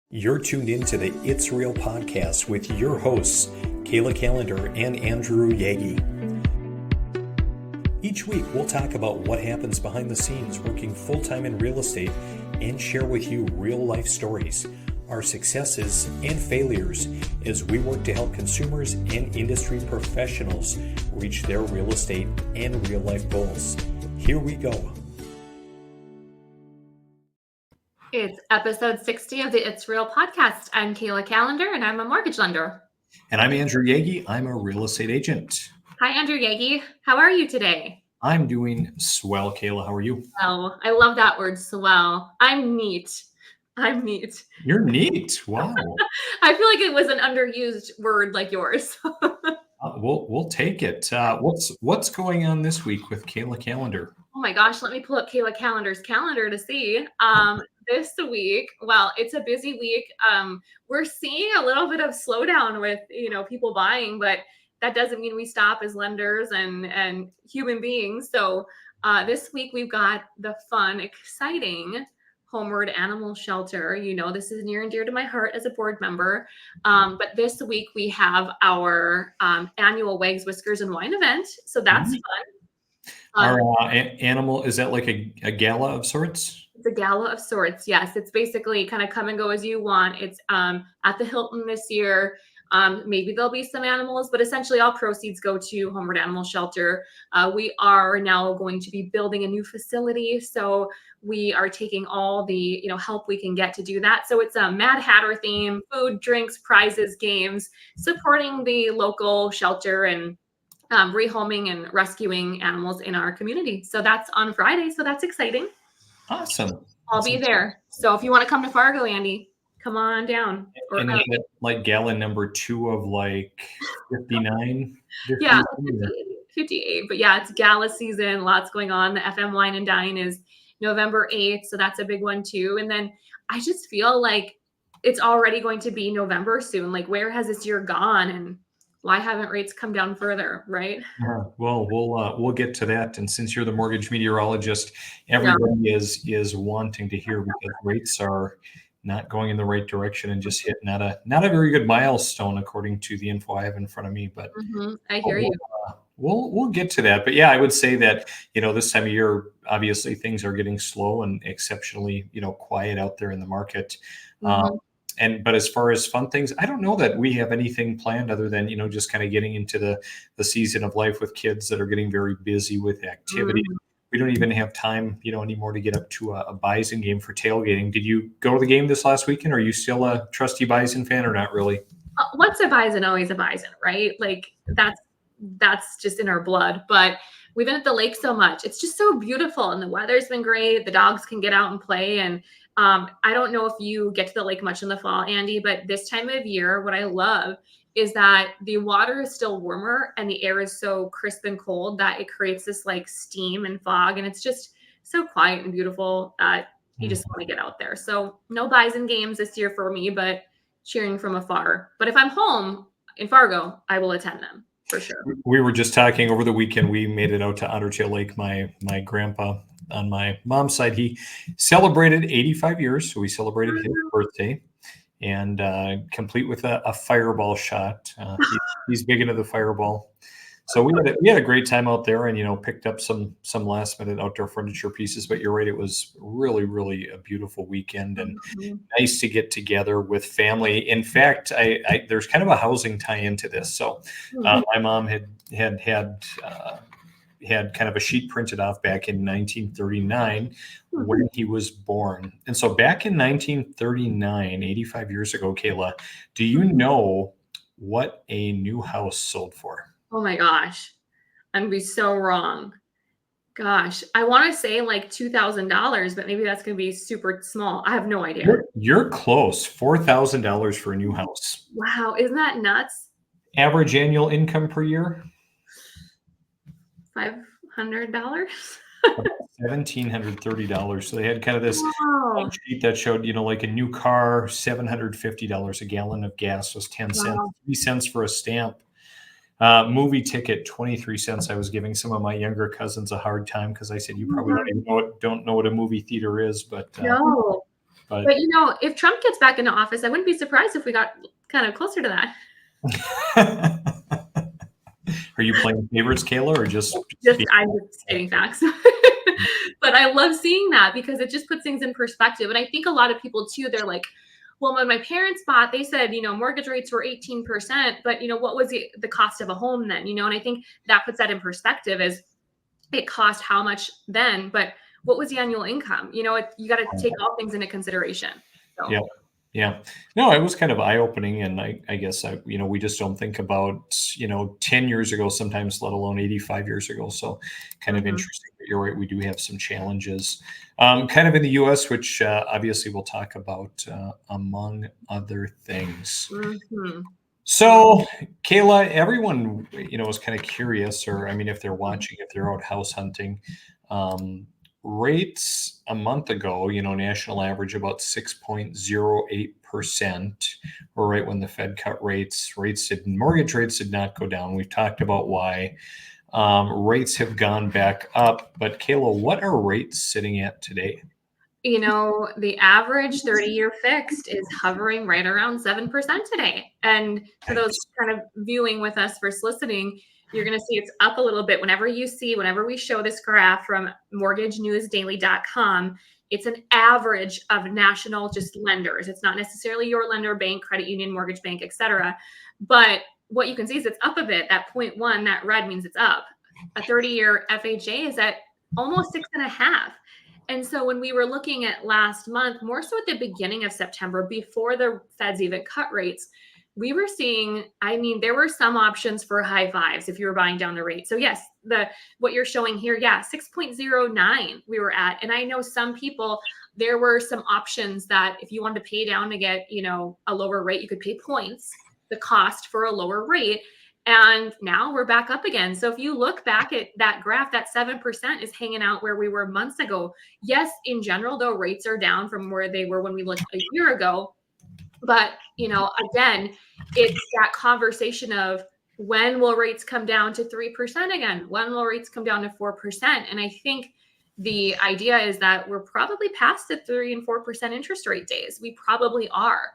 You're tuned into the It's Real podcast with your hosts, Kayla Calendar and Andrew Yagi. Each week, we'll talk about what happens behind the scenes working full-time in real estate and share with you real-life stories, our successes and failures as we work to help consumers and industry professionals reach their real estate and real-life goals. Here we go. It's episode 60 of the It's Real podcast. I'm Kayla Calendar, and I'm a mortgage lender. And I'm Andrew Yagi. I'm a real estate agent. Hi, Andrew Yagi. How are you today? I'm doing swell, Kayla. How are you? Oh, I love that word, swell. I'm neat. You're neat. Wow. I feel like it was an underused word like yours. We'll take it. What's going on this week with Kayla Calendar? Oh my gosh, let me pull up Kayla Calendar's calendar to see. This week, well, it's a busy week. We're seeing a little bit of slowdown with, people buying, but that doesn't mean we stop as lenders and human beings. So this week we've got the fun, exciting Homeward Animal Shelter. This is near and dear to my heart as a board member. But this week we have our annual Wags, Whiskers, and Wine event. So that's fun. Our animal, is that like a gala of sorts? It's a gala of sorts. Yes. It's basically kind of come and go as you want. It's at the Hilton this year. Maybe there'll be some animals, but essentially all proceeds go to Homeward Animal Shelter. We are now going to be building a new facility. So we are taking all the, help we can get to do that. So it's a Mad Hatter theme, food, drinks, prizes, games, supporting the local shelter and rehoming and rescuing animals in our community. So that's on Friday. So that's exciting. Awesome. I'll be there. So if you want to come to Fargo, Andy, come on down. And is it like gala number 2 of like 59? Yeah, 58. But yeah, it's gala season. Lots going on. The FM Wine and Dine is November 8th. So that's a big one too. And then I just feel like it's already going to be November soon. Like, where has this year gone? And why haven't rates come down further, right? Well, we'll get to that. And since you're the mortgage meteorologist, everybody is wanting to hear, because rates are not going in the right direction and just hit not a very good milestone according to the info I have in front of me. But I hear you. We'll get to that. But yeah, I would say that, this time of year, obviously things are getting slow and exceptionally, quiet out there in the market. But as far as fun things, I don't know that we have anything planned other than, just kind of getting into the season of life with kids that are getting very busy with activity. We don't even have time, anymore to get up to a Bison game for tailgating. Did you go to the game this last weekend? Are you still a trusty Bison fan or not really? Once a Bison, always a Bison, right? Like that's just in our blood. But we've been at the lake so much. It's just so beautiful. And the weather's been great. The dogs can get out and play. And I don't know if you get to the lake much in the fall, Andy, but this time of year, what I love is that the water is still warmer and the air is so crisp and cold that it creates this like steam and fog. And it's just so quiet and beautiful. You just want to get out there. So no Bison games this year for me, but cheering from afar. But if I'm home in Fargo, I will attend them for sure. We were just talking over the weekend. We made it out to Otter Tail Lake. My grandpa on my mom's side, he celebrated 85 years. So we celebrated his birthday. And complete with a fireball shot. He's big into the fireball. So we had a great time out there, and picked up some last minute outdoor furniture pieces. But you're right, it was really, really a beautiful weekend and nice to get together with family. In fact, I there's kind of a housing tie into this. So my mom had kind of a sheet printed off back in 1939 when he was born. And so back in 1939, 85 years ago, Kayla, do you know what a new house sold for? Oh my gosh. I'm going to be so wrong. Gosh, I want to say like $2,000, but maybe that's going to be super small. I have no idea. You're close. $4,000 for a new house. Wow. Isn't that nuts? Average annual income per year? $500. $1,730. So they had kind of this sheet that showed, like a new car, $750. A gallon of gas was 10 cents, 3 cents for a stamp. Movie ticket, 23 cents. I was giving some of my younger cousins a hard time because I said, you probably don't know what a movie theater is, but no. But But if Trump gets back into office, I wouldn't be surprised if we got kind of closer to that. are you playing favorites, Kayla, or just I'm just stating facts. But I love seeing that because it just puts things in perspective. And I think a lot of people too, they're like, well, when my parents bought, they said, mortgage rates were 18%, but what was the cost of a home then? And I think that puts that in perspective as it cost how much then, but what was the annual income? You got to take all things into consideration. So. Yeah. Yeah. No, it was kind of eye-opening. And I guess, we just don't think about, 10 years ago, sometimes, let alone 85 years ago. So kind of interesting. But you're right. We do have some challenges kind of in the US, which obviously we'll talk about among other things. So, Kayla, everyone, is kind of curious, or if they're watching, if they're out house hunting, rates a month ago, national average about 6.08%, or right when the Fed cut mortgage rates did not go down. We've talked about why. Rates have gone back up, but Kayla, what are rates sitting at today? The average 30-year fixed is hovering right around 7% today. And for those kind of viewing with us versus listening, you're going to see it's up a little bit. Whenever we show this graph from mortgagenewsdaily.com, it's an average of national just lenders. It's not necessarily your lender, bank, credit union, mortgage bank, etc. But what you can see is it's up a bit. That 0.1, that red means it's up. A 30-year FHA is at almost 6.5. And so when we were looking at last month, more so at the beginning of September, before the Feds even cut rates, we were seeing, there were some options for high fives if you were buying down the rate. So yes, what you're showing here, 6.09 we were at. And I know some people, there were some options that if you wanted to pay down to get, a lower rate, you could pay points, the cost for a lower rate. And now we're back up again. So if you look back at that graph, that 7% is hanging out where we were months ago. Yes, in general, though, rates are down from where they were when we looked a year ago. But, again, it's that conversation of when will rates come down to 3% again? When will rates come down to 4%? And I think the idea is that we're probably past the 3 and 4% interest rate days. We probably are.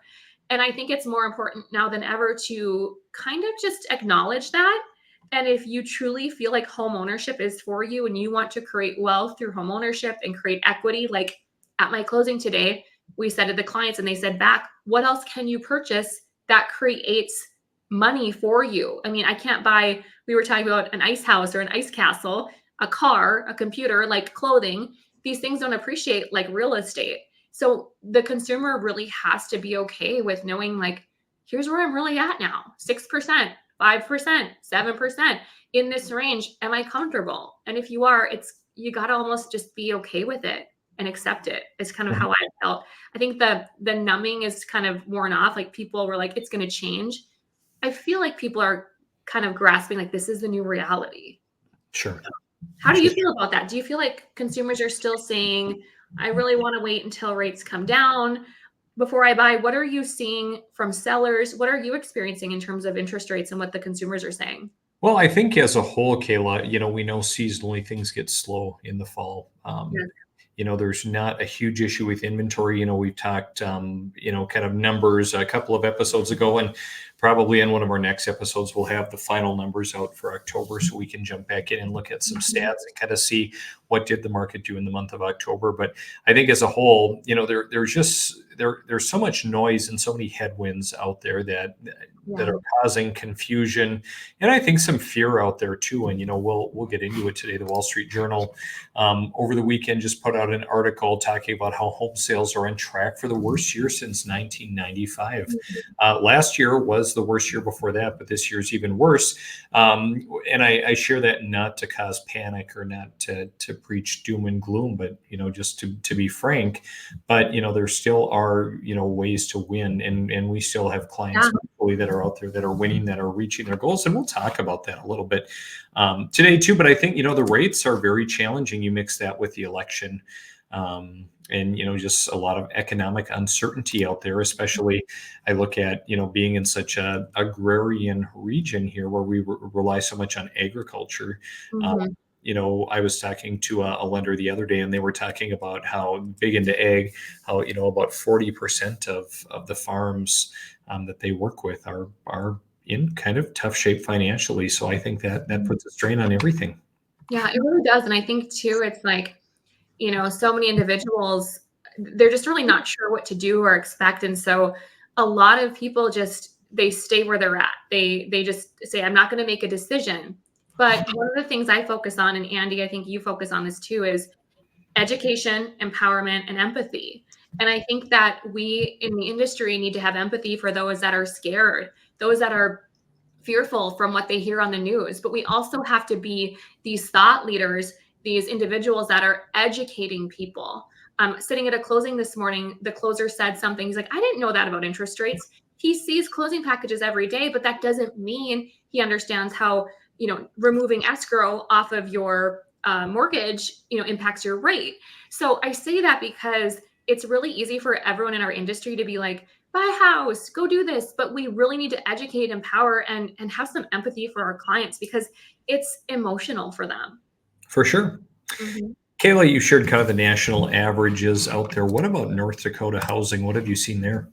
And I think it's more important now than ever to kind of just acknowledge that. And if you truly feel like home ownership is for you and you want to create wealth through home ownership and create equity, like at my closing today, we said to the clients and they said back, what else can you purchase that creates money for you? I can't buy, we were talking about an ice house or an ice castle, a car, a computer, like clothing. These things don't appreciate like real estate. So the consumer really has to be okay with knowing like, here's where I'm really at now, 6%, 5%, 7% in this range. Am I comfortable? And if you are, you got to almost just be okay with it and accept it. It's kind of how I felt. I think the numbing is kind of worn off. Like people were like, it's going to change. I feel like people are kind of grasping like this is the new reality. Sure. How do you feel about that? Do you feel like consumers are still saying, I really want to wait until rates come down before I buy? What are you seeing from sellers? What are you experiencing in terms of interest rates and what the consumers are saying? Well, I think as a whole, Kayla, we know seasonally things get slow in the fall. There's not a huge issue with inventory. We've talked, kind of numbers a couple of episodes ago, and probably in one of our next episodes, we'll have the final numbers out for October so we can jump back in and look at some stats and kind of see what did the market do in the month of October. But I think as a whole, there's so much noise and so many headwinds out there that are causing confusion, and I think some fear out there too. And we'll get into it today. The Wall Street Journal over the weekend just put out an article talking about how home sales are on track for the worst year since 1995. Last year was the worst year before that, but this year's even worse. And I share that not to cause panic or not to preach doom and gloom, but just to be frank. But there still are ways to win, and we still have clients that are out there that are winning, that are reaching their goals, and we'll talk about that a little bit today too. But I think the rates are very challenging. You mix that with the election. And just a lot of economic uncertainty out there, especially I look at being in such a agrarian region here where we rely so much on agriculture. I was talking to a lender the other day, and they were talking about how big into ag, how, about 40% of the farms that they work with are in kind of tough shape financially. So I think that puts a strain on everything. Yeah, it really does. And I think too, it's like, so many individuals, they're just really not sure what to do or expect. And so a lot of people they stay where they're at. They just say, I'm not going to make a decision. But one of the things I focus on, and Andy, I think you focus on this too, is education, empowerment, and empathy. And I think that we in the industry need to have empathy for those that are scared, those that are fearful from what they hear on the news. But we also have to be these thought leaders, these individuals that are educating people. Sitting at a closing this morning, the closer said something. He's like, I didn't know that about interest rates. He sees closing packages every day, but that doesn't mean he understands how, removing escrow off of your mortgage, impacts your rate. So I say that because it's really easy for everyone in our industry to be like, buy a house, go do this. But we really need to educate, empower, and have some empathy for our clients because it's emotional for them. For sure. Mm-hmm. Kayla, you shared kind of the national averages out there. What about North Dakota housing? What have you seen there?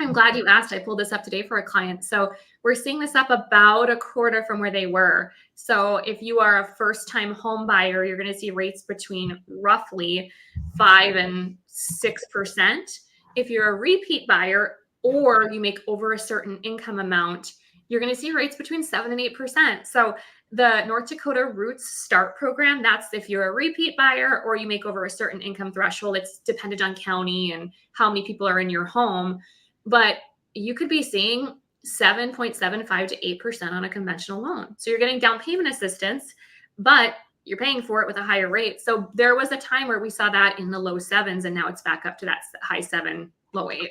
I'm glad you asked. I pulled this up today for a client. So we're seeing this up about a quarter from where they were. So if you are a first-time home buyer, you're going to see rates between roughly 5 and 6%. If you're a repeat buyer or you make over a certain income amount, you're going to see rates between 7 and 8%. So the North Dakota Roots Start program, that's if you're a repeat buyer or you make over a certain income threshold. It's dependent on county and how many people are in your home. But you could be seeing 7.75 to 8% on a conventional loan. So you're getting down payment assistance, but you're paying for it with a higher rate. So there was a time where we saw that in the low 7s, and now it's back up to that high 7, low 8.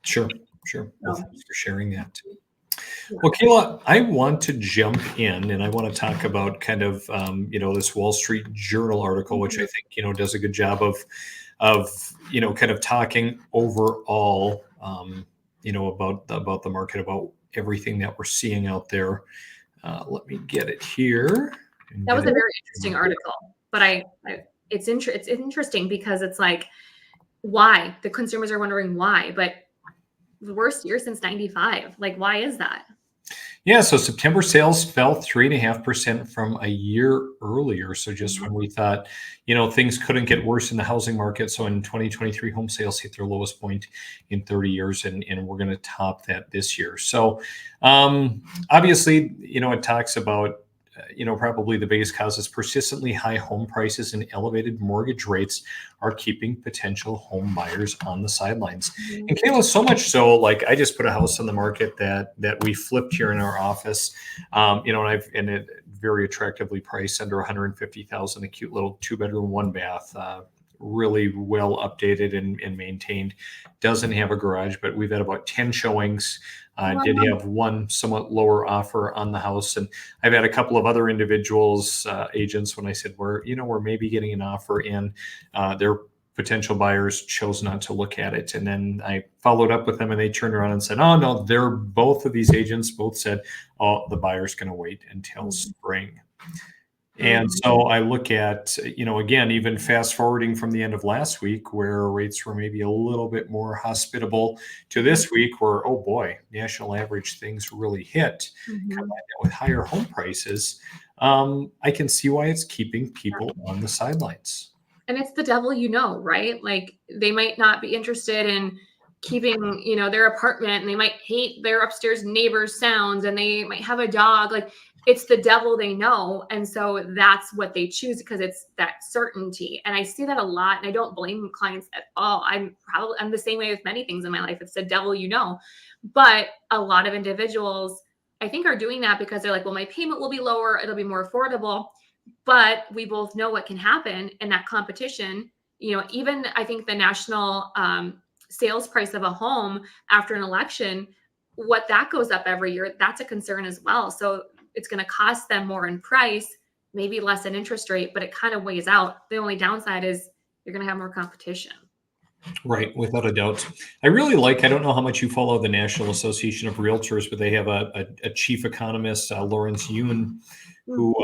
Sure. Well, thanks for sharing that. Well, Kayla, I want to jump in and I want to talk about kind of, this Wall Street Journal article, which I think, does a good job of, kind of talking overall, about the market, about everything that we're seeing out there. Let me get it here. That was a very interesting article, but it's interesting because it's like, why? The consumers are wondering why, but the worst year since 95. Like, why is that? Yeah, so September sales fell 3.5% from a year earlier. So just when we thought, things couldn't get worse in the housing market. So in 2023, home sales hit their lowest point in 30 years, and we're going to top that this year. So obviously, it talks about, probably the biggest cause is persistently high home prices and elevated mortgage rates are keeping potential home buyers on the sidelines. And Kayla, so much so, like I just put a house on the market that we flipped here in our office, and it very attractively priced under 150,000, a cute little 2-bedroom, 1-bath, really well updated and maintained. Doesn't have a garage, but we've had about 10 showings. Did have one somewhat lower offer on the house, and I've had a couple of other individuals, agents, when I said we're maybe getting an offer in, their potential buyers chose not to look at it. And then I followed up with them, and they turned around and said, "Oh no, both of these agents both said, oh, the buyer's going to wait until spring." And so I look at, again, even fast forwarding from the end of last week where rates were maybe a little bit more hospitable to this week where, oh boy, national average things really hit. Combine that with higher home prices, I can see why it's keeping people on the sidelines. And it's the devil, right? Like they might not be interested in keeping, their apartment, and they might hate their upstairs neighbor's sounds, and they might have a dog. Like it's the devil they know. And so that's what they choose because it's that certainty. And I see that a lot, and I don't blame clients at all. I'm the same way with many things in my life. It's the devil, but a lot of individuals, I think, are doing that because they're like, well, my payment will be lower. It'll be more affordable. But we both know what can happen in that competition. Even I think the national sales price of a home after an election, what that goes up every year, that's a concern as well. So it's going to cost them more in price, maybe less in interest rate, but it kind of weighs out. The only downside is you're going to have more competition. Right, without a doubt. I don't know how much you follow the National Association of Realtors, but they have a chief economist, Lawrence Yun, who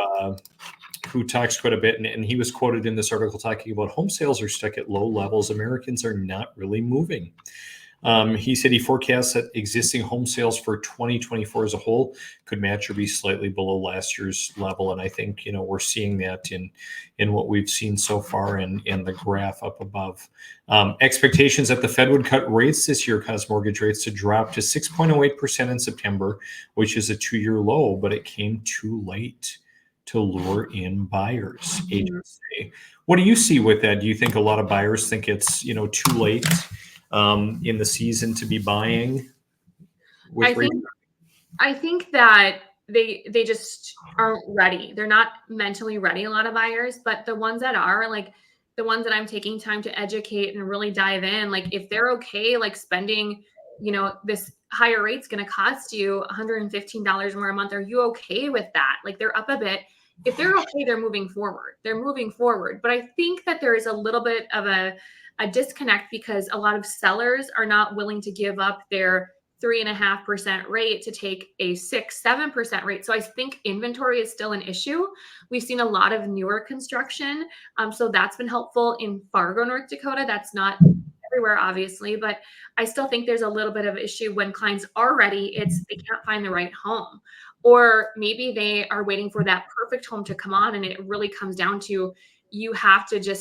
who talks quite a bit, and he was quoted in this article talking about home sales are stuck at low levels. Americans are not really moving. He said he forecasts that existing home sales for 2024 as a whole could match or be slightly below last year's level. And I think, we're seeing that in what we've seen so far and the graph up above. Expectations that the Fed would cut rates this year cause mortgage rates to drop to 6.08% in September, which is a 2-year low, but it came too late to lure in buyers. Agents say. What do you see with that? Do you think a lot of buyers think it's, too late in the season to be buying? I think that they just aren't ready. They're not mentally ready, a lot of buyers, but the ones that are, like the ones that I'm taking time to educate and really dive in, like if they're okay, like spending, this higher rate's going to cost you $115 more a month. Are you okay with that? Like they're up a bit. If they're okay, they're moving forward. But I think that there is a little bit of a disconnect because a lot of sellers are not willing to give up their 3.5% rate to take a 6-7% rate. So I think inventory is still an issue. We've seen a lot of newer construction. So that's been helpful in Fargo, North Dakota. That's not everywhere, obviously, but I still think there's a little bit of issue when clients are ready. They can't find the right home, or maybe they are waiting for that perfect home to come on. And it really comes down to, you have to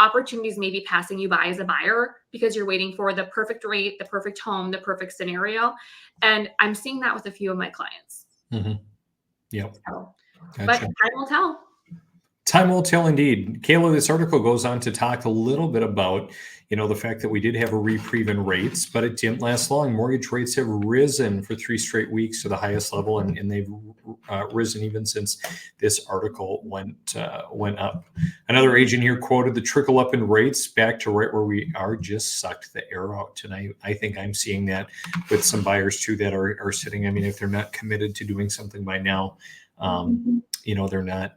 opportunities may be passing you by as a buyer because you're waiting for the perfect rate, the perfect home, the perfect scenario. And I'm seeing that with a few of my clients. Mm-hmm. Yep. So, Gotcha. But time will tell. Time will tell indeed. Kayla, this article goes on to talk a little bit about, the fact that we did have a reprieve in rates, but it didn't last long. Mortgage rates have risen for 3 straight weeks to the highest level, and they've risen even since this article went up. Another agent here quoted, the trickle up in rates back to right where we are just sucked the air out. And I think I'm seeing that with some buyers too that are sitting. I mean, if they're not committed to doing something by now, they're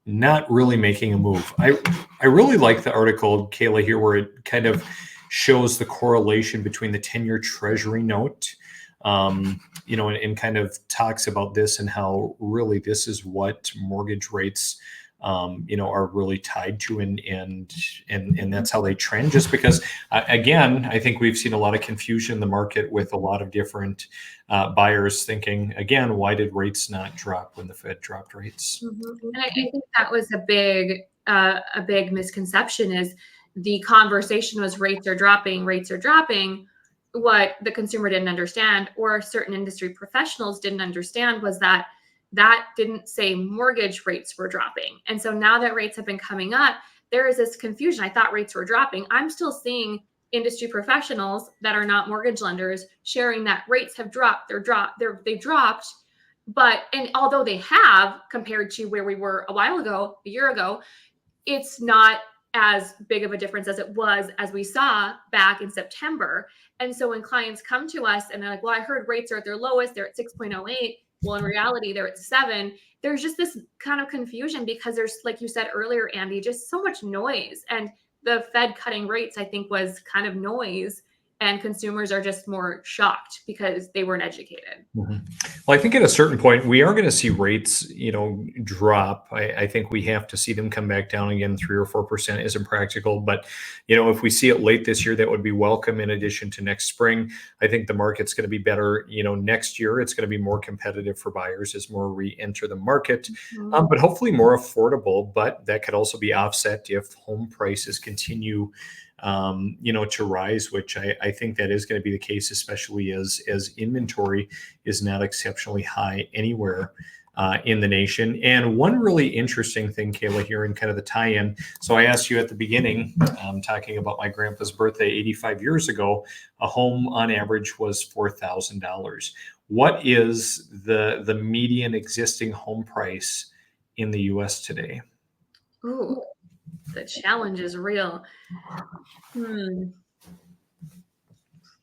not really making a move. I really like the article, Kayla, here, where it kind of shows the correlation between the 10-year Treasury note, and kind of talks about this and how really this is what mortgage rates, are really tied to, and that's how they trend. Just because, again, I think we've seen a lot of confusion in the market with a lot of different buyers thinking, again, why did rates not drop when the Fed dropped rates? Mm-hmm. And I think that was a big misconception, is the conversation was rates are dropping. What the consumer didn't understand, or certain industry professionals didn't understand, was that didn't say mortgage rates were dropping. And so now that rates have been coming up, there is this confusion. I thought rates were dropping. I'm still seeing industry professionals that are not mortgage lenders sharing that rates have dropped. They've dropped. And although they have, compared to where we were a year ago, it's not as big of a difference as it was, as we saw back in September. And so when clients come to us and they're like, well, I heard rates are at their lowest, they're at 6.08. Well, in reality, they're at 7. There's just this kind of confusion because there's, like you said earlier, Andy, just so much noise. And the Fed cutting rates, I think, was kind of noise. And consumers are just more shocked because they weren't educated. Mm-hmm. Well, I think at a certain point, we are going to see rates, drop. I think we have to see them come back down again. 3 or 4% isn't practical. But, if we see it late this year, that would be welcome in addition to next spring. I think the market's going to be better. Next year, it's going to be more competitive for buyers as more re-enter the market, but hopefully more affordable. But that could also be offset if home prices continue to rise, which I think that is going to be the case, especially as inventory is not exceptionally high anywhere in the nation. And one really interesting thing, Kayla, here in kind of the tie-in. So I asked you at the beginning, talking about my grandpa's birthday 85 years ago, a home on average was $4,000. What is the median existing home price in the U.S. today? Ooh, the challenge is real.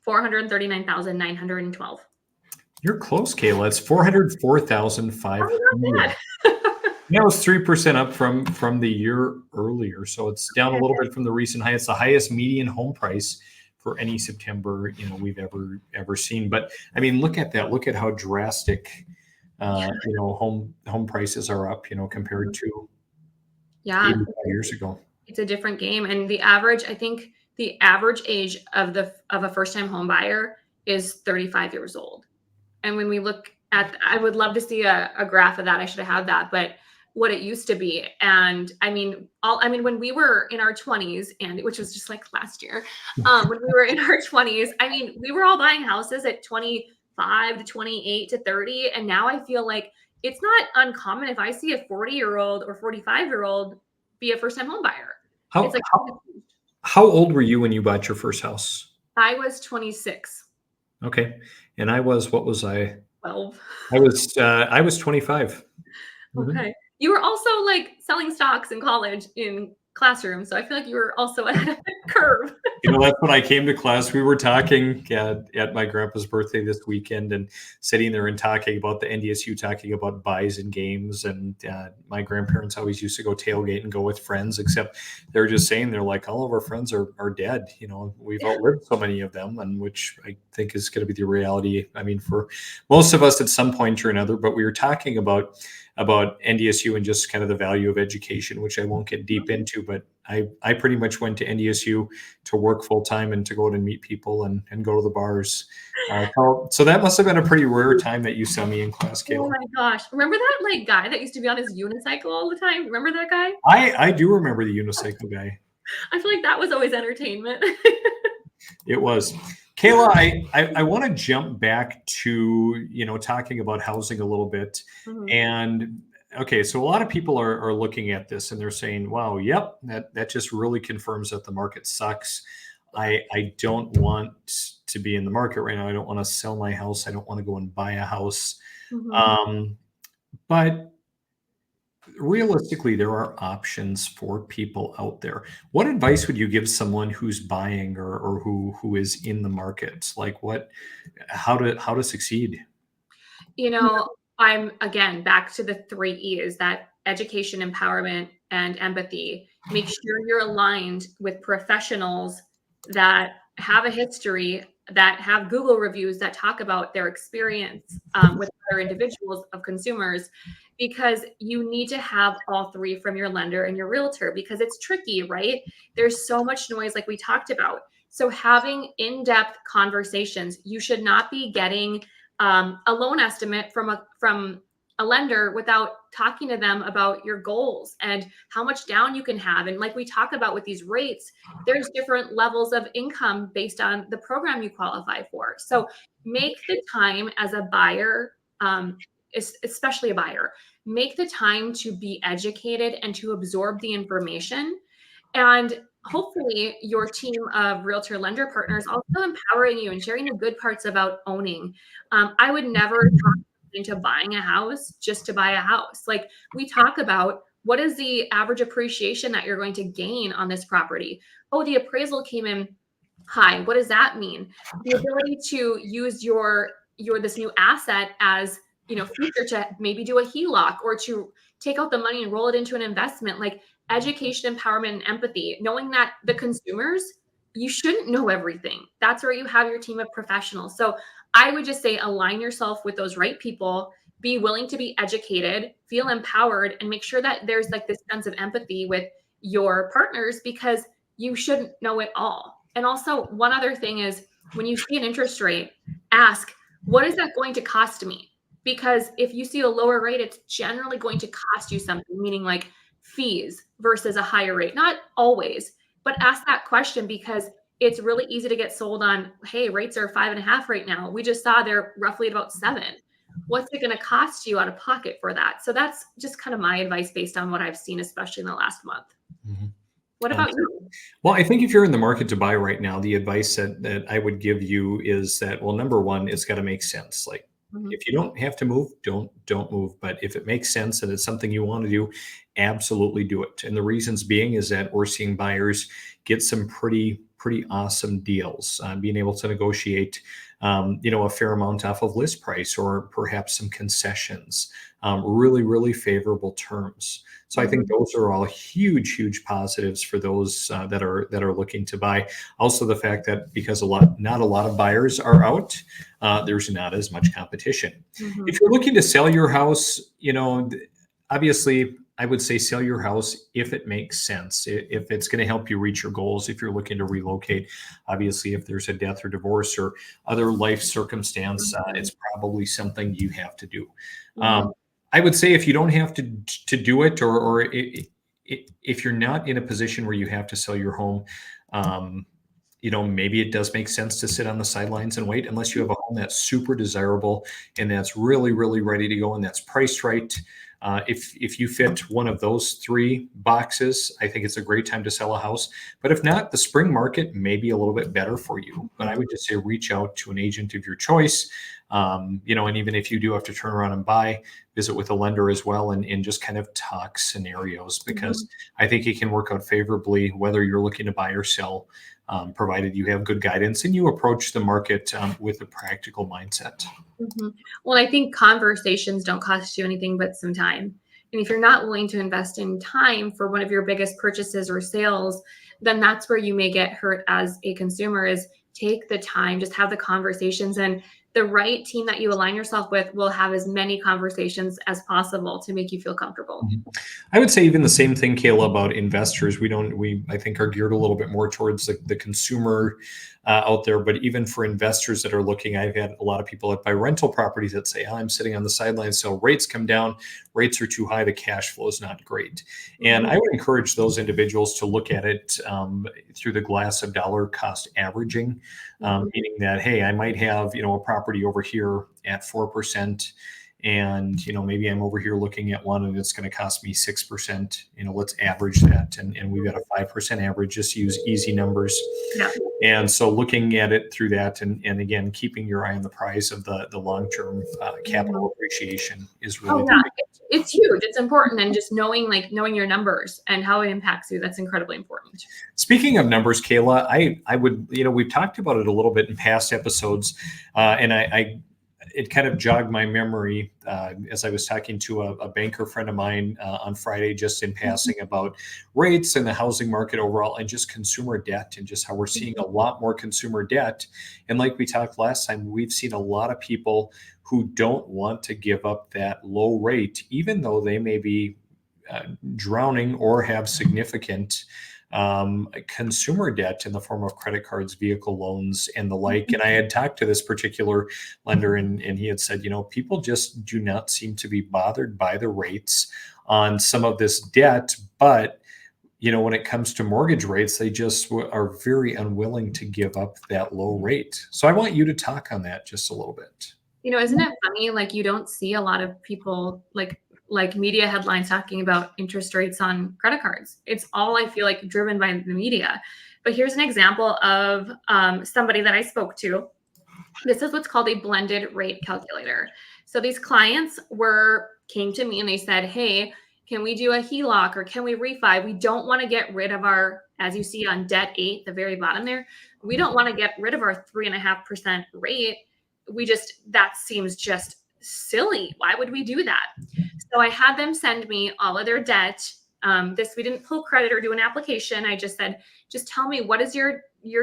439,912. You're close, Kayla. It's 404,500. That was 3% up from the year earlier. So it's down a little bit from the recent high. It's the highest median home price for any September, we've ever seen. But I mean, look at that. Look at how drastic, home prices are up, compared to Yeah, 85 years ago. it's a different game. And the average, I think the average age of a first time home buyer is 35 years old. And when we look at, I would love to see a graph of that. I should have had that, but what it used to be. And I mean, when we were in our 20s, and which was just like last year, when we were in our 20s, I mean, we were all buying houses at 25 to 28 to 30. And now I feel like it's not uncommon if I see a 40-year-old or 45-year-old be a first time home buyer. It's How, like, how old were you when you bought your first house? I was 26, Okay. And what was I? 12. I was 25. Mhm. Okay. You were also like selling stocks in college in classrooms. So I feel like you were also ahead of the curve. That's when I came to class. We were talking at my grandpa's birthday this weekend and sitting there and talking about the NDSU, talking about buys and games. And my grandparents always used to go tailgate and go with friends, except they're just saying, they're like, all of our friends are dead. We've outlived so many of them, and which I think is going to be the reality. I mean, for most of us at some point or another, but we were talking about NDSU and just kind of the value of education, which I won't get deep into, but I pretty much went to NDSU to work full time and to go out and meet people and go to the bars. So that must have been a pretty rare time that you saw me in class, Oh Kayla. my gosh. Remember that like guy that used to be on his unicycle all the time? Remember that guy? I do remember the unicycle guy. I feel like that was always entertainment. It was. Kayla, I want to jump back to, talking about housing a little bit. Mhm. And okay, so a lot of people are looking at this and they're saying, wow, yep, that just really confirms that the market sucks. I don't want to be in the market right now. I don't want to sell my house. I don't want to go and buy a house. Mhm. Um, but realistically, there are options for people out there. What advice would you give someone who's buying or who is in the market? Like how to succeed? You know, I'm again back to the three E's, that education, empowerment, and empathy. Make sure you're aligned with professionals that have a history, that have Google reviews that talk about their experience with other individuals of consumers, because you need to have all three from your lender and your realtor, because it's tricky, right? There's so much noise, like we talked about. So having in-depth conversations, you should not be getting a loan estimate from a lender without talking to them about your goals and how much down you can have. And like we talk about with these rates, there's different levels of income based on the program you qualify for. So make the time as a buyer, especially a buyer, make the time to be educated and to absorb the information. And hopefully your team of realtor lender partners also empowering you and sharing the good parts about owning. I would never talk into buying a house just to buy a house. Like we talk about, what is the average appreciation that you're going to gain on this property? Oh, the appraisal came in high. What does that mean? The ability to use your this new asset as, future, to maybe do a HELOC or to take out the money and roll it into an investment. Like education, empowerment, and empathy, knowing that the consumers, you shouldn't know everything. That's where you have your team of professionals. So I would just say align yourself with those right people, be willing to be educated, feel empowered, and make sure that there's like this sense of empathy with your partners, because you shouldn't know it all. And also, one other thing is, when you see an interest rate, ask, what is that going to cost me? Because if you see a lower rate, it's generally going to cost you something, meaning like fees versus a higher rate. Not always, but ask that question, because it's really easy to get sold on, hey, rates are 5.5 right now. We just saw they're roughly at about 7. What's it going to cost you out of pocket for that? So that's just kind of my advice based on what I've seen, especially in the last month. Mhm. What about you? Well, I think if you're in the market to buy right now, the advice that I would give you is that, well, number one, it's got to make sense. Like Mhm. if you don't have to move, don't move. But if it makes sense and it's something you want to do, absolutely do it. And the reasons being is that we're seeing buyers get some pretty awesome deals, being able to negotiate, a fair amount off of list price or perhaps some concessions, really favorable terms. So I think Mhm. those are all huge positives for those that are looking to buy. Also, the fact that because not a lot of buyers are out, there's not as much competition. If Mhm. you're looking to sell your house, obviously I would say sell your house if it makes sense, if it's going to help you reach your goals, if you're looking to relocate. Obviously, if there's a death or divorce or other life circumstance, it's probably something you have to do. I would say if you don't have to do it, or if you're not in a position where you have to sell your home, maybe it does make sense to sit on the sidelines and wait, unless you have a home that's super desirable and that's really, really ready to go and that's priced right. If you fit one of those three boxes, I think it's a great time to sell a house. But if not, the spring market may be a little bit better for you. But I would just say reach out to an agent of your choice. And even if you do have to turn around and buy, visit with a lender as well, and just kind of talk scenarios, because I think it can work out favorably whether you're looking to buy or sell, provided you have good guidance and you approach the market with a practical mindset. Well, I think conversations don't cost you anything but some time. And if you're not willing to invest in time for one of your biggest purchases or sales, then that's where you may get hurt as a consumer. Is take the time, just have the conversations, and the right team that you align yourself with will have as many conversations as possible to make you feel comfortable. I would say even the same thing, Kayla, about investors. We I think are geared a little bit more towards the consumer out there, but even for investors that are looking, I've had a lot of people that buy rental properties that say, I'm sitting on the sidelines, so rates come down, rates are too high, the cash flow is not great. And I would encourage those individuals to look at it through the glass of dollar cost averaging, meaning that, hey, I might have, a property over here at 4%. And, maybe I'm over here looking at one and it's going to cost me 6%, let's average that. And we've got a 5% average, just use easy numbers. Yeah. And so looking at it through that, and again, keeping your eye on the price of the long-term capital appreciation is really it's huge. It's important. And just knowing your numbers and how it impacts you, that's incredibly important. Speaking of numbers, Kayla, I would, we've talked about it a little bit in past episodes, and it kind of jogged my memory as I was talking to a banker friend of mine on Friday, just in passing, about rates and the housing market overall, and just consumer debt, and just how we're seeing a lot more consumer debt. And like we talked last time, we've seen a lot of people who don't want to give up that low rate, even though they may be drowning or have significant consumer debt in the form of credit cards, vehicle loans, and the like. And I had talked to this particular lender, and he had said, people just do not seem to be bothered by the rates on some of this debt. But, when it comes to mortgage rates, they just are very unwilling to give up that low rate. So I want you to talk on that just a little bit. Isn't it funny? Like, you don't see a lot of people like media headlines talking about interest rates on credit cards. It's all, I feel like, driven by the media. But here's an example of somebody that I spoke to. This is what's called a blended rate calculator. So these clients came to me and they said, hey, can we do a HELOC or can we refi? We don't want to get rid of our, as you see on debt 8, the very bottom there, we don't want to get rid of our 3.5% rate. That seems just silly. Why would we do that? So I had them send me all of their debt. We didn't pull credit or do an application. I just said, just tell me, what is your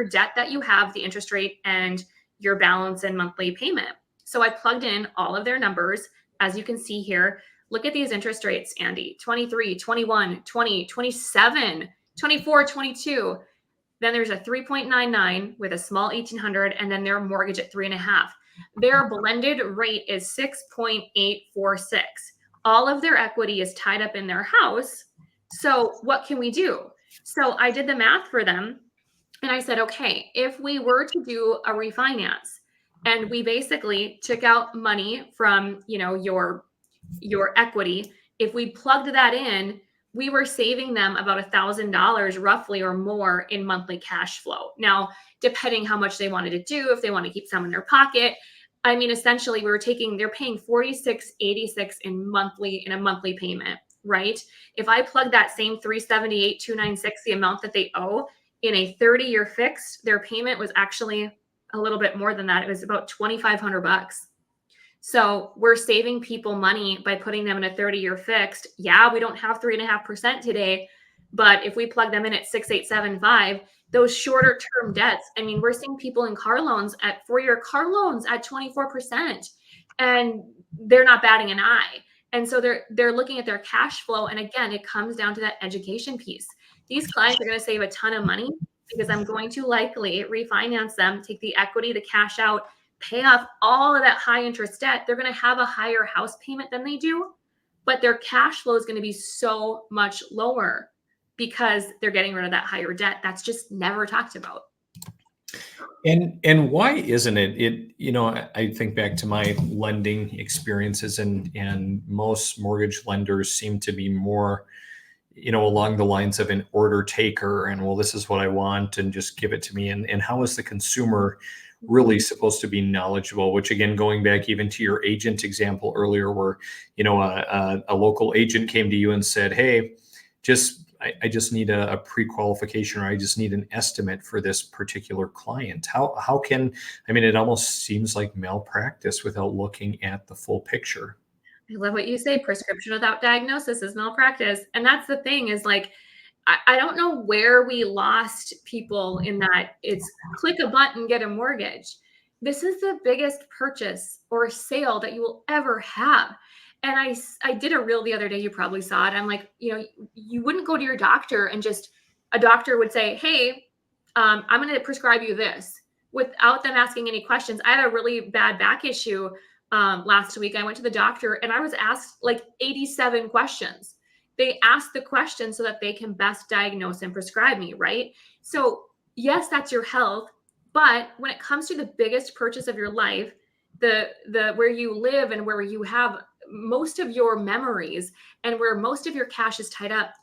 debt that you have, the interest rate, and your balance and monthly payment. So I plugged in all of their numbers. As you can see here, look at these interest rates, Andy: 23, 21, 20, 27, 24, 22. Then there's a 3.99 with a small 1,800, and then their mortgage at 3.5. Their blended rate is 6.846. All of their equity is tied up in their house. So what can we do? So I did the math for them, and I said, okay, if we were to do a refinance and we basically took out money from, your equity, if we plugged that in, we were saving them about $1,000 roughly or more in monthly cash flow. Now, depending how much they wanted to do, if they want to keep some in their pocket, I mean, essentially they're paying $46.86 in a monthly payment, right? If I plug that same $378,296, the amount that they owe, in a 30-year fixed, their payment was actually a little bit more than that. It was about $2,500. So we're saving people money by putting them in a 30-year fixed. Yeah, we don't have 3.5% today, but if we plug them in at 6.875, those shorter term debts, I mean, we're seeing people in car loans at 4-year car loans at 24%, and they're not batting an eye. And so they're looking at their cash flow. And again, it comes down to that education piece. These clients are going to save a ton of money because I'm going to likely refinance them, take the equity, the cash out, pay off all of that high interest debt. They're going to have a higher house payment than they do, but their cash flow is going to be so much lower because they're getting rid of that higher debt. That's just never talked about. And why isn't it, I think back to my lending experiences, and most mortgage lenders seem to be more, along the lines of an order taker, and, well, this is what I want and just give it to me. And how is the consumer really supposed to be knowledgeable? Which, again, going back even to your agent example earlier, where, a local agent came to you and said, hey, I just need a pre-qualification, or I just need an estimate for this particular client. How can, it almost seems like malpractice without looking at the full picture. I love what you say. Prescription without diagnosis is malpractice. And that's the thing, is like, I don't know where we lost people in that it's click a button, get a mortgage. This is the biggest purchase or sale that you will ever have. And I did a reel the other day, you probably saw it. I'm like, you wouldn't go to your doctor and just, a doctor would say, hey, I'm going to prescribe you this without them asking any questions. I had a really bad back issue last week. I went to the doctor and I was asked like 87 questions. They ask the questions so that they can best diagnose and prescribe me, right? So yes, that's your health. But when it comes to the biggest purchase of your life, the where you live and where you have most of your memories and where most of your cash is tied up,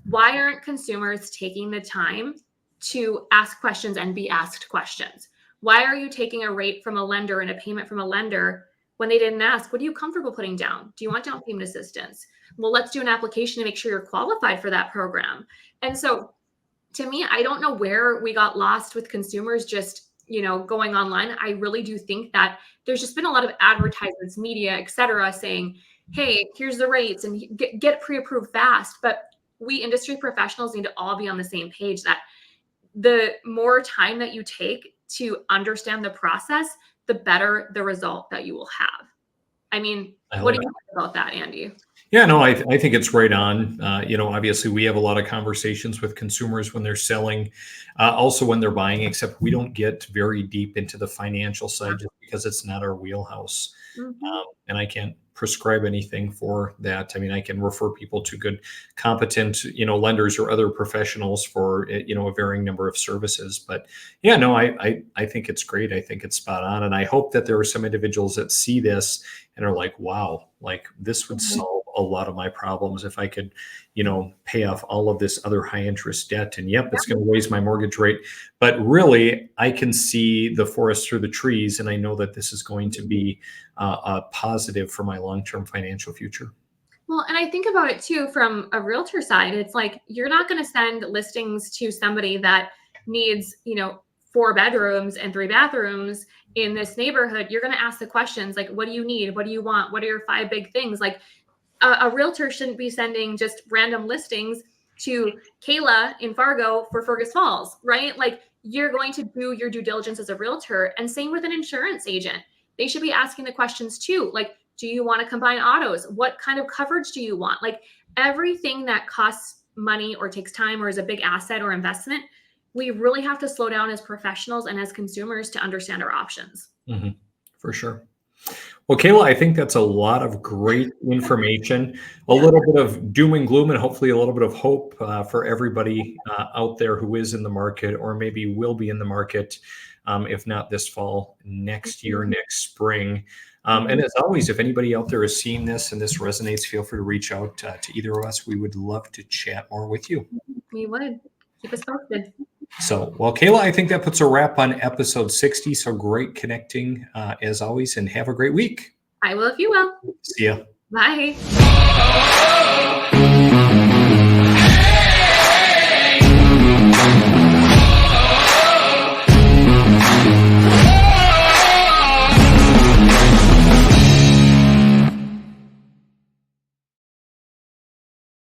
why aren't consumers taking the time to ask questions and be asked questions? Why are you taking a rate from a lender and a payment from a lender when they didn't ask, what are you comfortable putting down? Do you want down payment assistance? Well, let's do an application to make sure you're qualified for that program. And so to me, I don't know where we got lost with consumers just, going online. I really do think that there's just been a lot of advertisements, media, et cetera, saying, hey, here's the rates and get pre-approved fast. But we industry professionals need to all be on the same page that the more time that you take to understand the process, the better the result that you will have. What do you think about that, Andy? Yeah, no, I think it's right on. Obviously we have a lot of conversations with consumers when they're selling, also when they're buying, except we don't get very deep into the financial side just because it's not our wheelhouse. Mm-hmm. And I can't prescribe anything for that. I can refer people to good, competent, lenders or other professionals for, a varying number of services. But yeah, no, I think it's great. I think it's spot on. And I hope that there are some individuals that see this and are like, wow, like this would solve a lot of my problems if I could, pay off all of this other high interest debt. And yep, it's going to raise my mortgage rate. But really, I can see the forest through the trees. And I know that this is going to be a positive for my long-term financial future. Well, and I think about it too, from a realtor side, it's like, you're not going to send listings to somebody that needs, 4 bedrooms and 3 bathrooms in this neighborhood. You're going to ask the questions like, what do you need? What do you want? What are your 5 big things? Like a realtor shouldn't be sending just random listings to Kayla in Fargo for Fergus Falls, right? Like, you're going to do your due diligence as a realtor, and same with an insurance agent. They should be asking the questions too. Like, do you want to combine autos? What kind of coverage do you want? Like, everything that costs money or takes time or is a big asset or investment, we really have to slow down as professionals and as consumers to understand our options. Mm-hmm. For sure. Well, Kayla, I think that's a lot of great information, a little bit of doom and gloom, and hopefully a little bit of hope for everybody out there who is in the market or maybe will be in the market, if not this fall, next year, next spring. And as always, if anybody out there is seeing this and this resonates, feel free to reach out to either of us. We would love to chat more with you. We would. Keep us posted. So, well, Kayla, I think that puts a wrap on episode 60. So great connecting as always, and have a great week. I will if you will. See ya. Bye.